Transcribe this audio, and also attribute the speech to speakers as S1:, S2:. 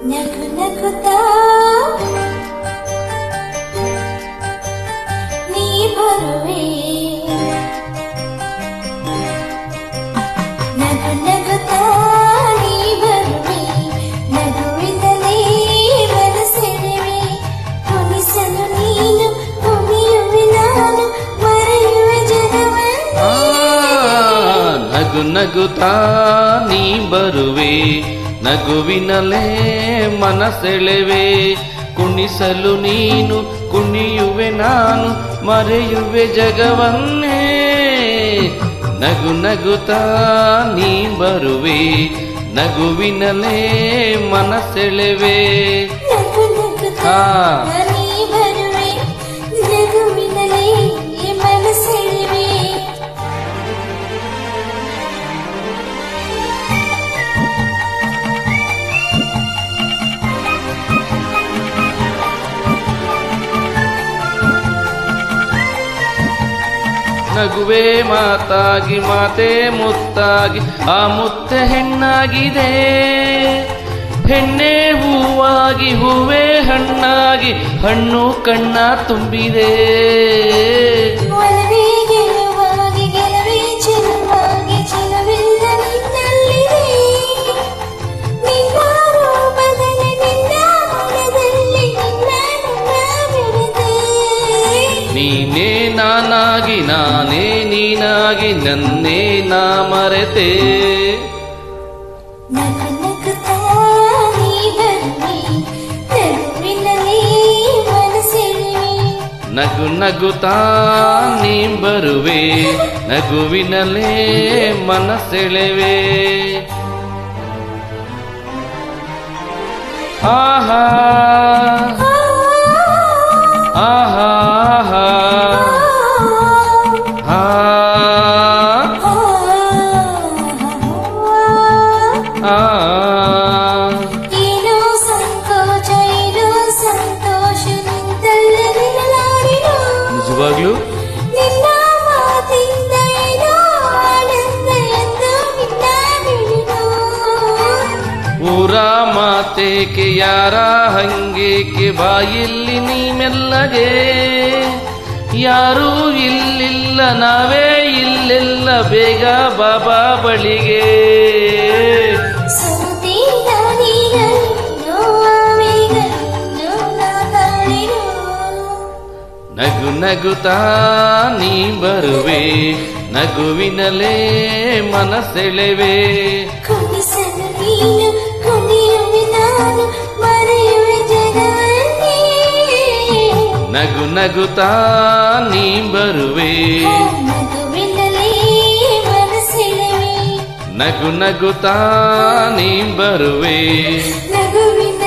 S1: ನಗು ನಗುತ್ತಾ ನೀ ಬರುವೆ, ನಗು ನಗುತ್ತಾ ನೀ ಬರುವೆ, ನಗುವಿನಲೇ ಮನಸೆಳೆವೆ, ಕುಣಿಸಲು ನೀನು ಕುಣಿಯುವೆ ನಾನು, ಮರೆಯುವೆ ಜಗವನ್ನೇ.
S2: ನಗು ನಗುತ್ತಾ ನೀ ಬರುವೆ, ನಗುವಿನಲೇ ಮನಸೆಳೆವೆ, ಕುಣಿಸಲು ನೀನು ಕುಣಿಯುವೆ ನಾನು, ಮರೆಯುವೆ ಜಗವನ್ನೇ. ನಗು ನಗುತ್ತಾ ನೀ ಬರುವೆ, ನಗುವಿನಲೇ ಮನಸೆಳೆವೆ.
S1: ನಗು ನಗುತ್ತಾ ನೀ ಬರುವೆ, ನಗುವಿನಲೇ ಮನಸೆಳೆವೆ.
S2: ನಗುವೆ ಮಾತಾಗಿ ಮಾತೆ ಮುತ್ತಾಗಿ, ಆ ಮುತ್ತೆ ಹೆಣ್ಣಾಗಿದೆ, ಹೆಣ್ಣೆ ಹೂವಾಗಿ ಹೂವೇ ಹಣ್ಣಾಗಿ, ಹಣ್ಣು ಕಣ್ಣ ತುಂಬಿದೆ.
S1: ಒಲವೇ ಗೆಲುವಾಗಿ ಗೆಲುವೇ ಚೆಲುವಾಗಿ, ಚೆಲುವೆಲ್ಲ ನಿನ್ನಲ್ಲಿದೆ, ನಿನ್ನ ರೂಪದಲ್ಲಿ ನಿನ್ನ ಮನದಲ್ಲಿ ನಿನ್ನ ಬಿಡದೆ.
S2: ನೀನೇ ನಾನಾಗಿ ನಾನೇ ನೀನಾಗಿ, ನನ್ನೇ ನಾ ಮರೆತೆ.
S1: ನಗು ನಗುತ್ತಾ ನೀ ಬರುವೆ, ನಗುವಿನಲೇ ಮನಸೆಳೆವೆ.
S2: ನಗು ನಗುತ್ತಾ ನೀ ಬರುವೆ, ನಗುವಿನಲೇ ಮನಸೆಳೆವೆ. ಆಹಾ ಆಹಾ
S1: ಏನೋ ಸಂಕೋಚ ಏನೋ ಸಂತೋಷ ನಿಂತಲ್ಲರಿರಲಾರೆನು,
S2: ನಿಜವಾಗ್ಲೂ
S1: ನಿನ್ನ ಮಾತಿಂದ ಏನೋ ಆನಂದ ಎಂದು ನಿನ್ನ ಬಿಡುನು.
S2: ಊರ ಮಾತೇಕೆ ಯಾರ ಹಂಗೇಕೆ, ಬಾಯಲ್ಲಿ ನೀ ಮೆಲ್ಲಗೆ, ಯಾರೂ ಇಲ್ಲಿಲ್ಲ ನಾವೇ ಇಲ್ಲೆಲ್ಲ, ಬೇಗ ಬಾಬಾ ಬಳಿಗೆ.
S1: ಸೋತಿದ್ದ ನೀನನ್ನು ಆವೇಗನ್ನು ನಾ ತಾಳೆನು.
S2: ನಗು ನಗುತ್ತಾ ನೀ ಬರುವೆ, ನಗುವಿನಲೇ ಮನಸೆಳೆವೆ.
S1: ಕುಣಿಸಲು ನೀನು ಕುಣಿಯುವೆ ನಾನು, ಮರೆಯುವೆ ಜಗವನ್ನೇ.
S2: ನಗು ನಗುತ್ತಾ ನೀ ಬರುವೆ,
S1: ನಗುವಿನಲೇ ಮನಸೆಳೆವೆ.
S2: ನಗು ನಗುತ್ತಾ ನೀ ಬರುವೆ.
S1: ನಗುವಿನ